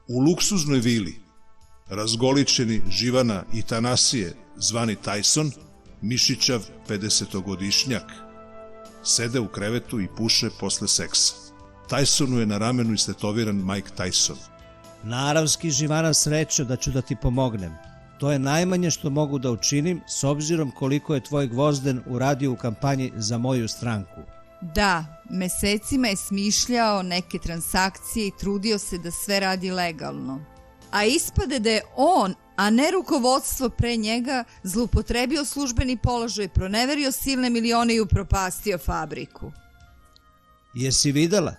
U luksuznoj vili, razgoličeni Živana i Tanasije, zvani Tyson, mišićav 50-godišnjak, sede u krevetu i puše posle seksa. Tysonu je na ramenu istetoviran Mike Tyson. Naravski, Živana, srećo da ću da ti pomognem. To je najmanje što mogu da učinim s obzirom koliko je tvoj Gvozden uradio u kampanji za moju stranku. Da, mesecima je smišljao neke transakcije i trudio se da sve radi legalno. A ispade da je on, a ne rukovodstvo pre njega, zloupotrebio službeni položaj, proneverio silne milione i upropastio fabriku. Jesi videla?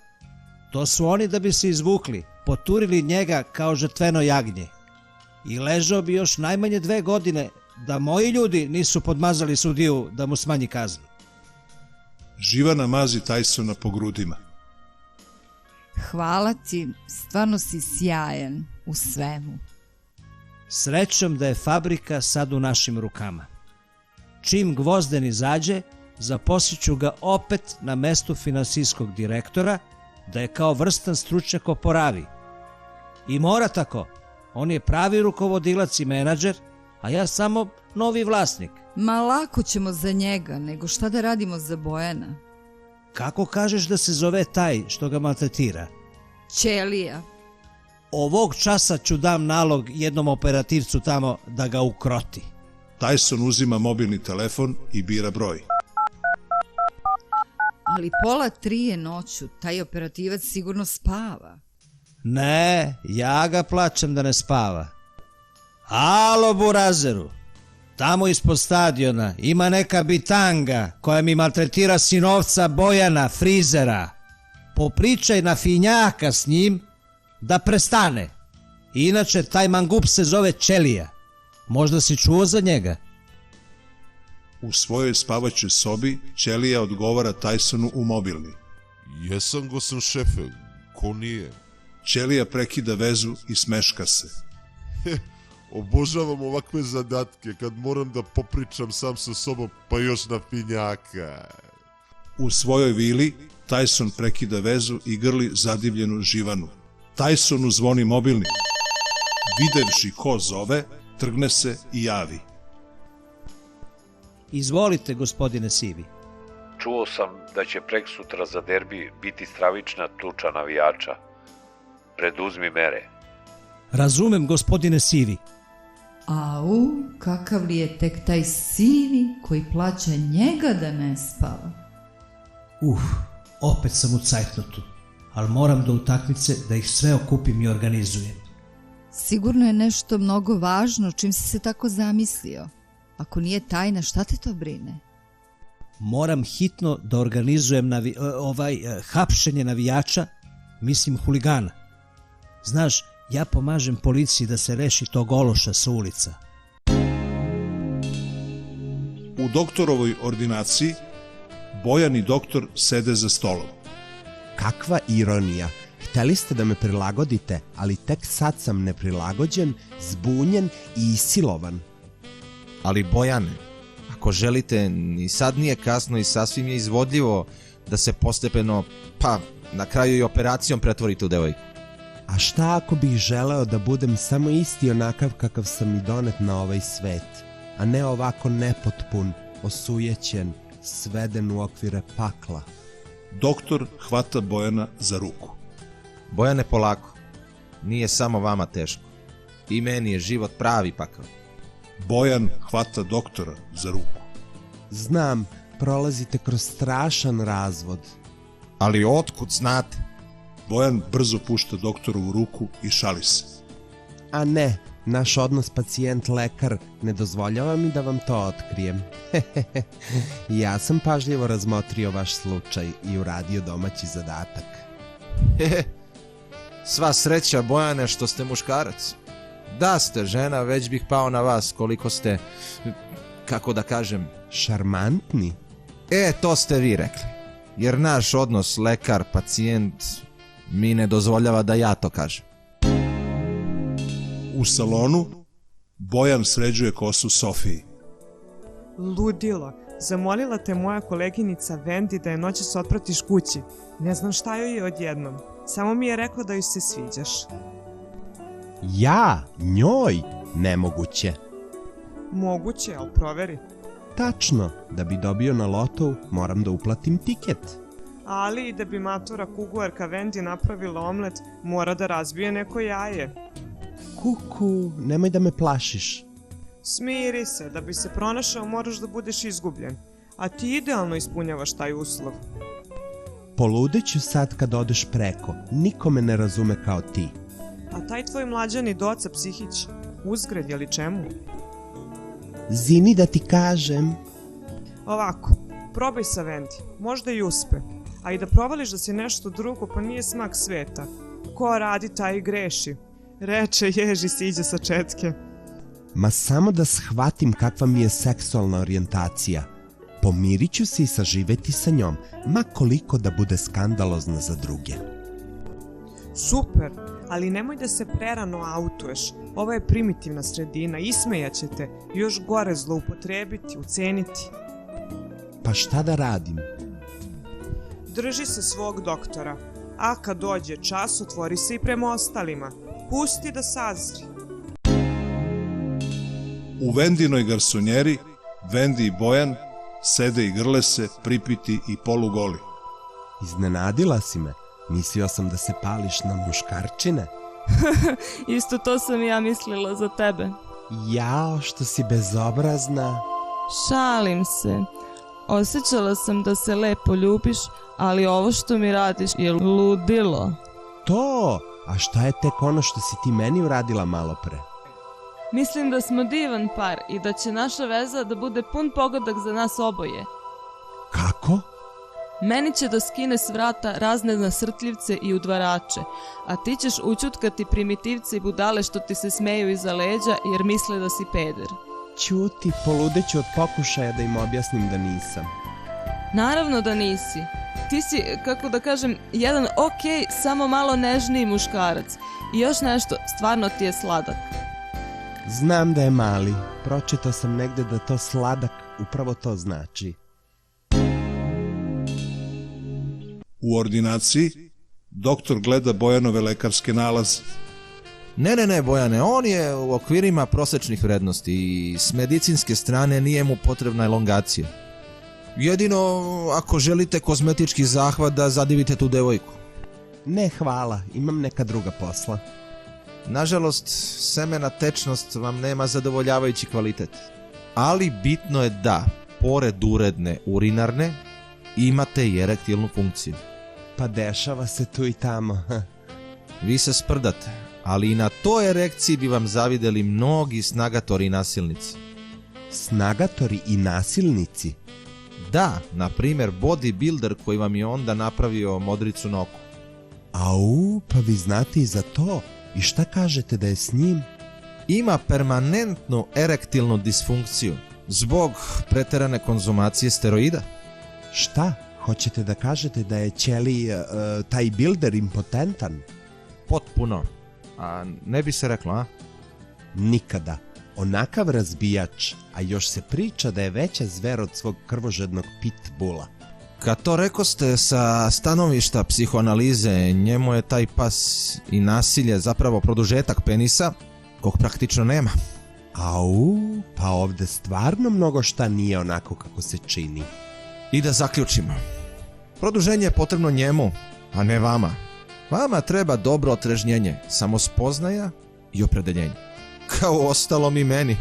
To su oni da bi se izvukli, poturili njega kao žrtveno jagnje. I ležao bi još najmanje 2 godine da moji ljudi nisu podmazali sudiju da mu smanji kaznu. Živana mazi Tysona po grudima. Hvala ti, stvarno si sjajan u svemu. Srećom da je fabrika sad u našim rukama. Čim Gvozden izađe, zaposliću ga opet na mestu finansijskog direktora, da je kao vrstan stručnjak oporavi. I mora tako. On je pravi rukovodilac i menadžer, a ja samo novi vlasnik. Ma lako ćemo za njega, nego šta da radimo za Bojana? Kako kažeš da se zove taj što ga maltretira? Ćelija. Ovog časa ću dam nalog jednom operativcu tamo da ga ukroti. Tyson uzima mobilni telefon i bira broj. Ali 2:30 je noću, taj operativac sigurno spava. Ne, ja ga plaćam da ne spava. Alo, burazeru, tamo ispod stadiona ima neka bitanga koja mi maltretira sinovca Bojana, frizera. Popričaj na finjaka s njim da prestane. Inače, taj mangup se zove Ćelija. Možda si čuo za njega? U svojoj spavaćoj sobi Ćelija odgovara Tysonu u mobilni. Jesam go sam šefe, ko nije? Ćelija prekida vezu i smeška se. Obožavam ovakve zadatke kad moram da popričam sam sa sobom, pa još na finjaka. U svojoj vili Tyson prekida vezu i grli zadivljenu Živanu. Tysonu zvoni mobilni. Videvši ko zove, trgne se i javi. Izvolite, gospodine Sivi. Čuo sam da će preksutra za derbi biti stravična tuča navijača. Preduzmi mere. Razumem, gospodine Sivi. Au, kakav li je tek taj Sivi koji plaća njega da ne spava? Opet sam u cajtnotu, ali moram do utakmice da ih sve okupim i organizujem. Sigurno je nešto mnogo važno čim si se tako zamislio. Ako nije tajna, šta te to brine? Moram hitno da organizujem hapšenje navijača, mislim huligana. Znaš, ja pomažem policiji da se reši tog ološa sa ulica. U doktorovoj ordinaciji Bojan i doktor sede za stolom. Kakva ironija. Hteli ste da me prilagodite, ali tek sad sam neprilagođen, zbunjen i isilovan. Ali Bojane, ako želite, ni sad nije kasno i sasvim je izvodljivo da se postepeno, pa na kraju i operacijom pretvorite u devojku. A šta ako bih želeo da budem samo isti onakav kakav sam i donet na ovaj svet, a ne ovako nepotpun, osujećen, sveden u okvire pakla? Doktor hvata Bojana za ruku. Bojane, polako. Nije samo vama teško. I meni je život pravi pakao. Bojan hvata doktora za ruku. Znam, prolazite kroz strašan razvod. Ali otkud znate? Bojan brzo pušta doktorovu ruku i šali se. A ne, naš odnos pacijent-lekar ne dozvoljava mi da vam to otkrijem. Ja sam pažljivo razmotrio vaš slučaj i uradio domaći zadatak. Sva sreća, Bojane, što ste muškarac. Da ste žena, već bih pao na vas koliko ste, kako da kažem... Šarmantni? To ste vi rekli. Jer naš odnos lekar-pacijent mi ne dozvoljava da ja to kažem. U salonu Bojan sređuje kosu Sofiji. Ludilo, zamolila te moja koleginica Vendi da je noćas otpratiš kući. Ne znam šta joj je odjednom. Samo mi je rekla da joj se sviđaš. Ja? Njoj? Nemoguće. Moguće, ali proveri. Tačno, da bi dobio na lotou moram da uplatim tiket. Ali i da bi matora kuguarka Vendi napravila omlet, mora da razbije neko jaje. Kuku, nemoj da me plašiš. Smiri se, da bi se pronašao moraš da budeš izgubljen. A ti idealno ispunjavaš taj uslov. Poludeću sad kad odeš preko, niko me ne razume kao ti. A taj tvoj mlađani Doca Psihić, uzgred je li čemu? Zini da ti kažem. Ovako, probaj sa Vendi, možda i uspe. A i da provališ da si nešto drugo, pa nije smak sveta. Ko radi, taj i greši. Reče jež i siđe sa četke. Ma samo da shvatim kakva mi je seksualna orijentacija. Pomirit ću se i saživeti sa njom, ma koliko da bude skandalozna za druge. Super, ali nemoj da se prerano autuješ. Ovo je primitivna sredina, ismejaće te, još gore zloupotrebiti, uceniti. Pa šta da radim? Drži se svog doktora, a kad dođe čas otvori se i prema ostalima. Pusti da sazri. U Vendinoj garsonjeri Vendi i Bojan sede i grle se, pripiti i polugoli. Iznenadila si me. Mislio sam da se pališ na muškarčine. Isto to sam i ja mislila za tebe. Jao, što si bezobrazna. Šalim se. Osjećala sam da se lepo ljubiš, ali ovo što mi radiš je ludilo. To? A šta je tek ono što si ti meni uradila malo pre? Mislim da smo divan par i da će naša veza da bude pun pogodak za nas oboje. Kako? Meni će da skine s vrata razne nasrtljivce i udvarače, a ti ćeš ućutkati primitivce i budale što ti se smeju iza leđa jer misle da si peder. Ćuti, poludeću od pokušaja da im objasnim da nisam. Naravno da nisi. Ti si, kako da kažem, jedan okej, samo malo nežniji muškarac. I još nešto, stvarno ti je sladak. Znam da je mali. Pročitao sam negde da to sladak upravo to znači. U ordinaciji doktor gleda Bojanove lekarske nalaze. Ne, Bojane, on je u okvirima prosečnih vrednosti i s medicinske strane nije mu potrebna elongacija. Jedino ako želite kozmetički zahvat da zadivite tu devojku. Ne, hvala, imam neka druga posla. Nažalost, semena tečnost vam nema zadovoljavajući kvalitet. Ali bitno je da, pored uredne urinarne, imate i erektilnu funkciju. Pa dešava se tu i tamo. Vi se sprdate, ali i na toj erekciji bi vam zavideli mnogi snagatori i nasilnici. Snagatori i nasilnici? Da, na primjer bodybuilder koji vam je onda napravio modricu na oku. Au, pa vi znate i za to. I šta kažete da je s njim? Ima permanentnu erektilnu disfunkciju zbog preterane konzumacije steroida. Šta? Hoćete da kažete da je ćeli taj builder impotentan? Potpuno. A ne bi se reklo, a? Nikada. Onakav razbijač, a još se priča da je veća zver od svog krvožednog pitbula. Kad to rekoste sa stanovišta psihoanalize, njemu je taj pas i nasilje zapravo produžetak penisa, kog praktično nema. Au, pa ovde stvarno mnogo šta nije onako kako se čini. I da zaključimo. Produženje je potrebno njemu, a ne vama. Vama treba dobro otrežnjenje, samospoznaja i opredeljenje. Kao ostalom i meni.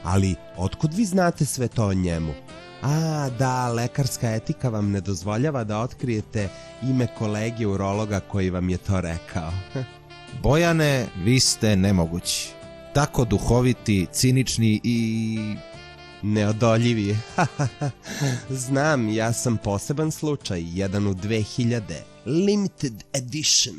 Ali, otkud vi znate sve to o njemu? A, da, lekarska etika vam ne dozvoljava da otkrijete ime kolege urologa koji vam je to rekao. Bojane, vi ste nemogući. Tako duhoviti, cinični i... neodoljivi. Znam, ja sam poseban slučaj, jedan u 2000, limited edition.